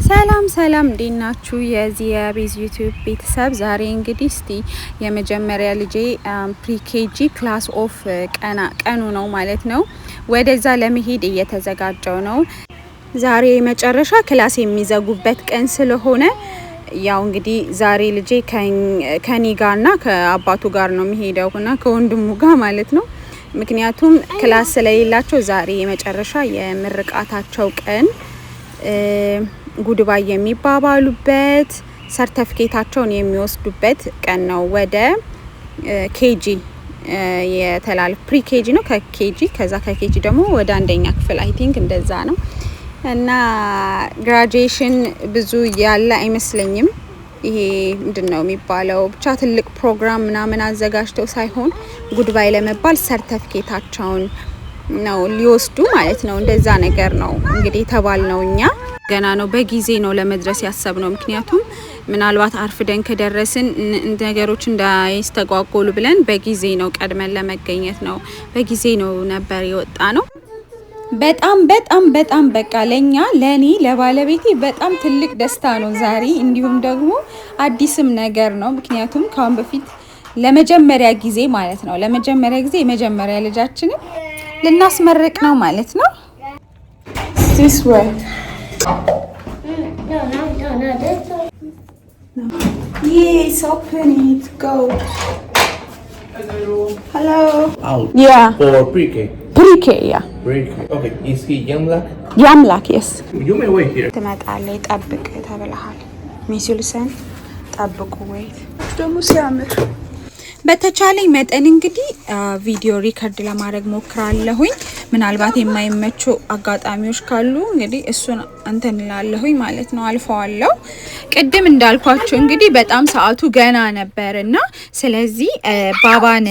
ሰላም ሰላም እንዴት ናችሁ? የዚህ የቤዝ ዩቲዩብ ቤተሰብ ዛሬ እንግዲህ እስቲ የመጀመሪያ ልጄ ፕሪኬጂ ክላስ ኦፍ ቀኑ ነው ማለት ነው። ወደዛ ለመሄድ እየተዘጋጀው ነው። ዛሬ መጨረሻ ክላስ የሚዘጉበት ቀን ስለሆነ ያው እንግዲህ ዛሬ ልጄ ከኔ ጋርና ከአባቱ ጋር ነው የሚሄደውና ከወንድሙ ጋር ማለት ነው። ምክንያቱም ክላስ ስለሌላቸው ዛሬ የመጨረሻ የምርቃታቸው ቀን ጉድባይ የሚባባሉበት ሰርቲፊኬታቸውን የሚወስዱበት ቀን ነው። ወደ ኬጂ የተላል ፕሪ ኬጂ ነው ከኬጂ ከዛ ከኬጂ ደግሞ ወደ አንደኛ ክፍል አይ ቲንክ እንደዛ ነው። እና ግራጁዌሽን ብዙ ያለ አይመስለኝም። ይሄ ምንድነው የሚባለው ብቻ ትልቅ ፕሮግራም ምናምን አዘጋጅተው ሳይሆን ጉድባይ ለመባል ሰርቲፊኬታቸውን ነው ሊወስዱ ማለት ነው። እንደዛ ነገር ነው እንግዲህ ተባልነው እኛ ገና ነው በጊዜ ነው ለመድረስ ያሰብነው። ምክንያቱም ምናልባት አርፍደን ከደረስን ነገሮች እንዳይስተጓጎሉ ብለን በጊዜ ነው ቀድመን ለመገኘት ነው በጊዜ ነው ነበር የወጣ ነው። በጣም በቃ ለኔ ለባለቤቴ በጣም ትልቅ ደስታ ነው ዛሬ። እንዲሁም ደግሞ አዲስም ነገር ነው። ምክንያቱም ካሁን በፊት ለመጀመሪያ ጊዜ ማለት ነው የመጀመሪያ ልጃችንን ልናስመርቅ ነው ማለት ነው። This way. Yes, open it. Go. Hello. Out. Yeah. For pre-K. Pre-K, yeah. Pre-K. Okay. Is he young black? Young black, yes. You may wait here. ትመጣለች ጠብቅ ተብለሃል። ሚስልሰን ጠብቁ wait. ደግሞ ሲያምር በተቻለኝ መጠን እንግዲህ ቪዲዮ ሪከርድ ለማድረግ ሞክራለሁኝ። ምናልባት የማይመቹ አጋጣሚዎች ካሉ እንግዲህ እሱን እንትን ላለሁኝ ማለት ነው አልፈዋለሁ። ቅድም እንዳልኳችሁ እንግዲህ በጣም ሰዓቱ ገና ነበርና ስለዚህ ባባን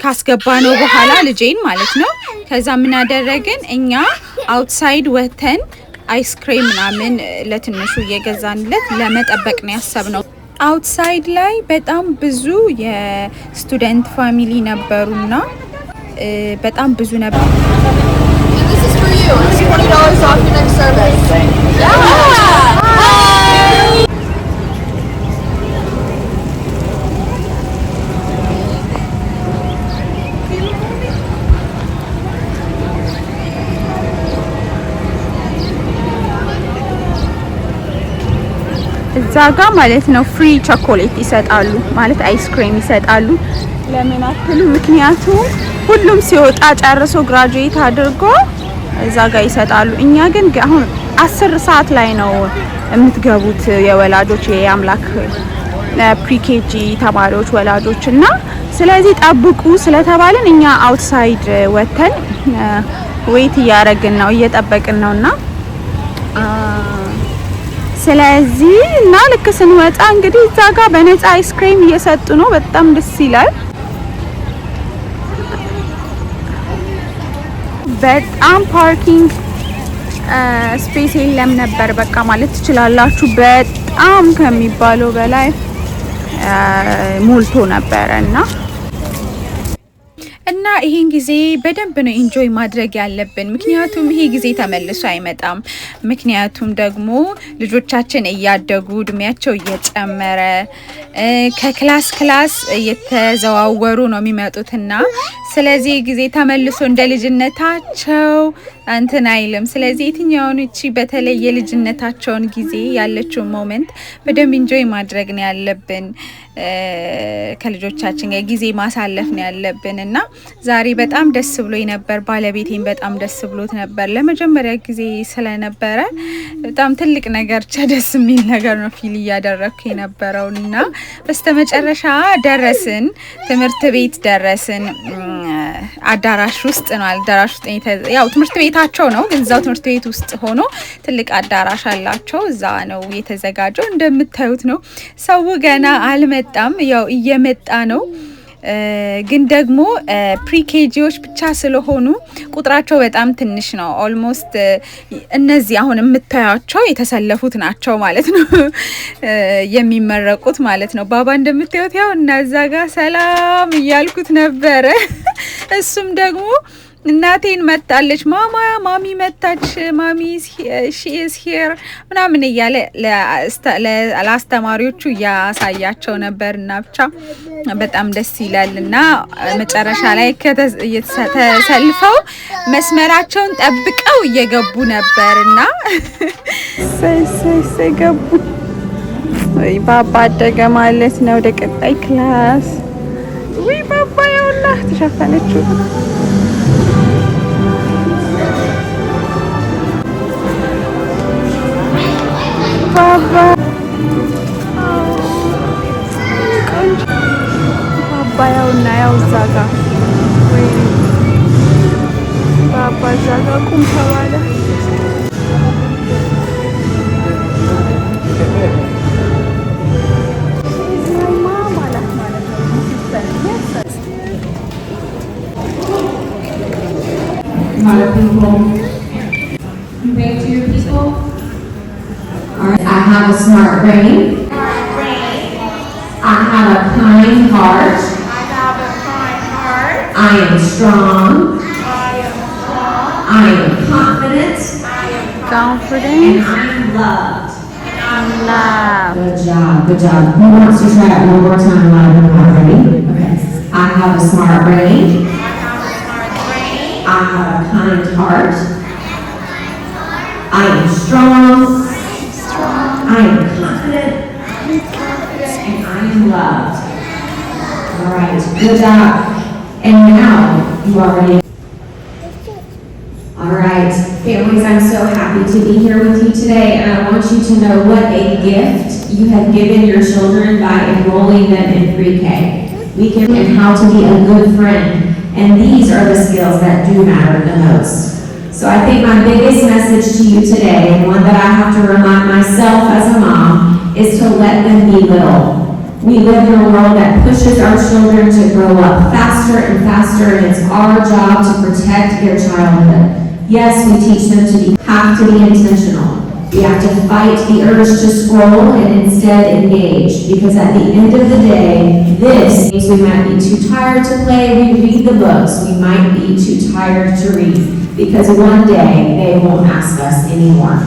ካስገባነው በኋላ ልጄን ማለት ነው ከዛ ምን አደረግን እኛ አውትሳይድ ወተን አይስክሬም ምናምን ለትንሹ እየገዛንለት ለመጠበቅ ነው ያሰብነው። አውትሳይድ ላይ በጣም ብዙ የስቱደንት ፋሚሊ ነበሩና በጣም ብዙ ነበር። እዛ ጋ ማለት ነው ፍሪ ቾኮሌት ይሰጣሉ ማለት አይስክሬም ይሰጣሉ። ለምን አትሉ? ምክንያቱም ሁሉም ሲወጣ ጨርሶ ግራጁዌት አድርጎ እዛ ጋ ይሰጣሉ። እኛ ግን አሁን 10 ሰዓት ላይ ነው የምትገቡት የወላጆች የአምላክ ፕሪኬጂ ተማሪዎች ወላጆች እና ስለዚህ ጠብቁ ስለተባልን እኛ አውትሳይድ ወተን ዌት እያደረግን ነው እየጠበቅን ነውና ስለዚህ እና ልክ ስንወጣ እንግዲህ እዛ ጋር በነፃ አይስክሬም እየሰጡ ነው። በጣም ደስ ይላል። በጣም ፓርኪንግ ስፔስ የለም ነበር በቃ ማለት ትችላላችሁ። በጣም ከሚባለው በላይ ሞልቶ ነበርና ይሄን ጊዜ በደንብ ነው ኢንጆይ ማድረግ ያለብን። ምክንያቱም ይሄ ጊዜ ተመልሶ አይመጣም። ምክንያቱም ደግሞ ልጆቻችን እያደጉ እድሜያቸው እየጨመረ ከክላስ እየተዘዋወሩ ነው የሚመጡትና ስለዚህ ጊዜ ተመልሶ እንደ ልጅነታቸው እንትን አይልም። ስለዚህ የትኛውን እቺ በተለይ የልጅነታቸውን ጊዜ ያለችው ሞመንት በደንብ ኢንጆይ ማድረግ ነው ያለብን። ከልጆቻችን ጋር ጊዜ ማሳለፍ ነው ያለብን እና ዛሬ በጣም ደስ ብሎኝ ነበር። ባለቤቴን በጣም ደስ ብሎት ነበር። ለመጀመሪያ ጊዜ ስለነበረ በጣም ትልቅ ነገር ደስ የሚል ነገር ነው ፊል እያደረኩ የነበረውና በስተመጨረሻ ደረስን። ትምህርት ቤት ደረስን። አዳራሽ ውስጥ ነው። አዳራሽ ውስጥ ያው ትምህርት ቤታቸው ነው ግን እዛው ትምህርት ቤት ውስጥ ሆኖ ትልቅ አዳራሽ አላቸው። እዛ ነው የተዘጋጀው። እንደምታዩት ነው። ሰው ገና አልመጣም። ያው እየመጣ ነው። ግን ደግሞ ፕሪኬጂዎች ብቻ ስለሆኑ ቁጥራቸው በጣም ትንሽ ነው። ኦልሞስት እነዚህ አሁን የምታያቸው የተሰለፉት ናቸው ማለት ነው የሚመረቁት ማለት ነው። ባባ እንደምታዩት ያው እና እዛ ጋር ሰላም እያልኩት ነበረ። እሱም ደግሞ እናቴን መጣለች፣ ማሚ መጣች፣ ማሚ ሺ ኢዝ ሂር ምናምን እያለ ለአስተማሪዎቹ እያሳያቸው ነበር እና ብቻ በጣም ደስ ይላል። እና መጨረሻ ላይ ተሰልፈው መስመራቸውን ጠብቀው እየገቡ ነበር እና ገቡ። ወይ ባባ አደገ ማለት ነው ወደ ቀጣይ ክላስ። ወይ ባባ ያውላ ተሸፈነችው። ባባ ባባ ያውና ያው እዛ ጋ ወይ ባባ እዛ ጋ ቁም ተባለ። I have a smart brain. I have a kind heart. I am strong. I am confident. And I am loved. Good job, good job. Who wants to try it one more time loud and loud? Ready? Okay. I have a smart brain. I have a kind heart. I am strong. I am confident. And I am loved. All right, good job. And now you are ready. All right, families, I'm so happy to be here with you today, and I want you to know what a gift you have given your children by enrolling them in pre-K. We give them how to be a good friend, and these are the skills that do matter the most. So I think my biggest message to you today, and one that I have to remind myself as a mom, is to let them be little. We live in a world that pushes our children to grow up faster and faster, and it's our job to protect their childhood. Yes, we teach them have to be intentional. We have to fight the urge to scroll and instead engage, because at the end of the day, this means we might be too tired to play, we read the books, we might be too tired to read, because one day they won't ask us anymore.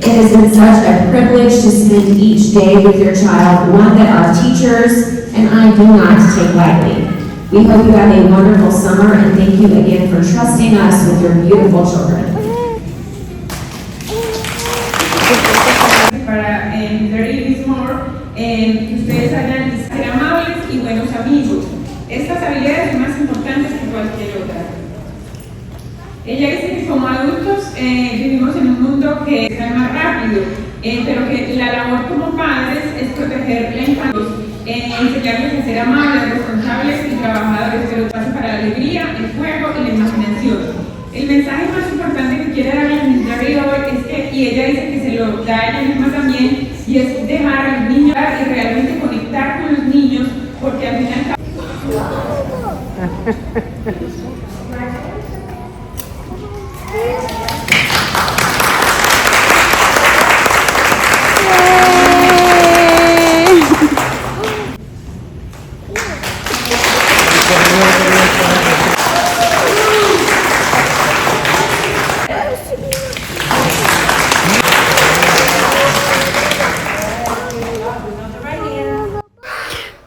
It has been such a privilege to spend each day with your child, one that our teachers and I do not take lightly. We hope you have a wonderful summer, and thank you again for trusting us with your beautiful children. Para intervenir more, que ustedes hayan ser amables y buenos amigos. Estas habilidades son más importantes que cualquier otra. Ella dice que como adultos vivimos en un mundo que está más rápido, pero que la labor como padres es proteger la infancia, enseñarles a ser amables, responsables y trabajadores, pero pase para la alegría, el juego y la imaginación. El mensaje más importante que quiere dar la Ministra hoy es que, y ella dice que se lo da a ella misma también, y es dejar a los niños y realmente conectar con los niños, porque al final...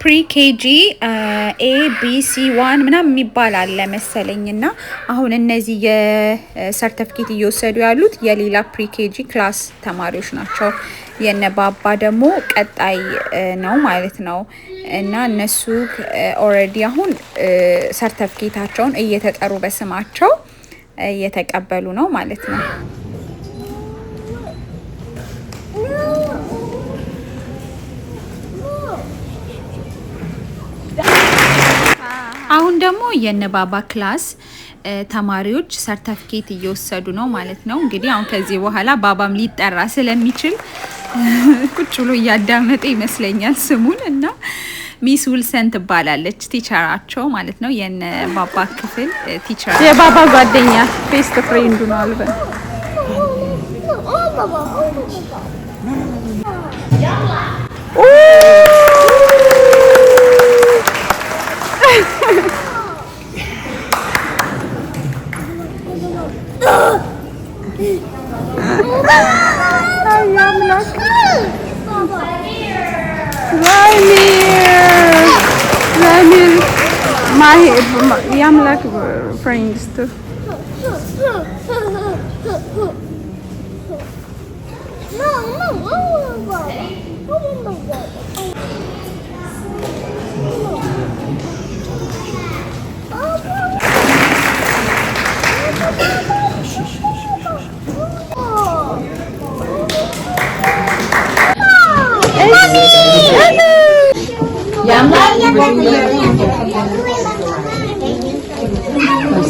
ፕሪ-ኬጂ ABC1 ምናምን የሚባል አለ መሰለኝና አሁን እነዚህ የሰርቲፊኬት እየወሰዱ ያሉት የሌላ ፕሪ-ኬጂ ክላስ ተማሪዎች ናቸው። የነ ባባ ደግሞ ቀጣይ ነው ማለት ነው። እና እነሱ ኦሬዲ አሁን ሰርቲፊኬታቸውን እየተጠሩ በስማቸው እየተቀበሉ ነው ማለት ነው። አሁን ደግሞ የነባባ ክላስ ተማሪዎች ሰርቲፊኬት እየወሰዱ ነው ማለት ነው። እንግዲህ አሁን ከዚህ በኋላ ባባም ሊጠራ ስለሚችል ቁጭ ብሎ እያዳመጠ ይመስለኛል ስሙን። እና ሚስ ዊልሰን ትባላለች ቲቸራቸው ማለት ነው። የነባባ ክፍል ቲቸር የባባ ጓደኛ ቤስት ፍሬንዱ ነው አልበን የአምላክ ፍሬንድስ too.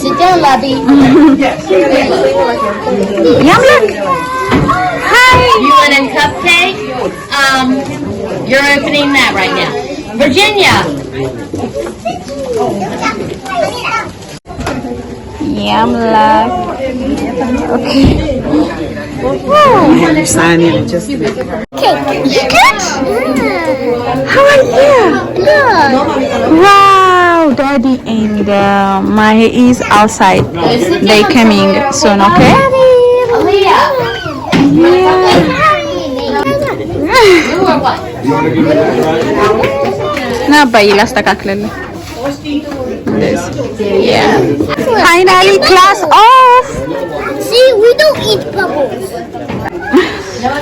Sit down, Labby. Yamlak. Hi. You want a cupcake? You're opening that right now. Virginia. Yamlak. Okay. Good. How are you? Good. Wow, Daddy and Mahi is outside. They coming soon, okay? Aaliyah. You or what? Na abaye ላስተካክልልህ. Yeah. Finally class off. See, we don't eat bubbles.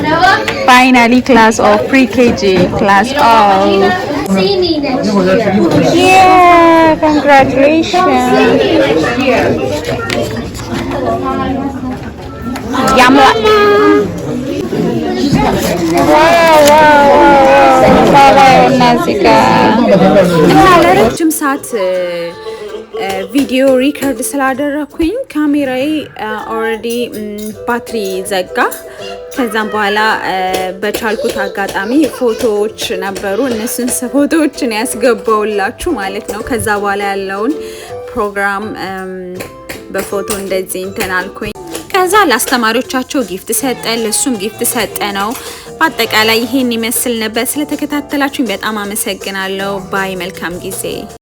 Noah? Finally class off. Pre-KG class off. See me next year. Yeah, congratulations. Yamla. እና ለረጅም ሰዓት ቪዲዮ ሪከርድ ስላደረኩኝ ካሜራዬ ኦልሬዲ ባትሪ ዘጋ። ከዛም በኋላ በቻልኩት አጋጣሚ ፎቶዎች ነበሩ፣ እነሱን ፎቶዎችን ያስገባውላችሁ ማለት ነው። ከዛ በኋላ ያለውን ፕሮግራም በፎቶ እንደዚህ እንትን አልኩኝ። ከዛ ለአስተማሪዎቻቸው ጊፍት ሰጠን፣ ለሱም ጊፍት ሰጠ ነው። በአጠቃላይ ይሄን ይመስል ነበር። ስለተከታተላችሁኝ በጣም አመሰግናለሁ። ባይ መልካም ጊዜ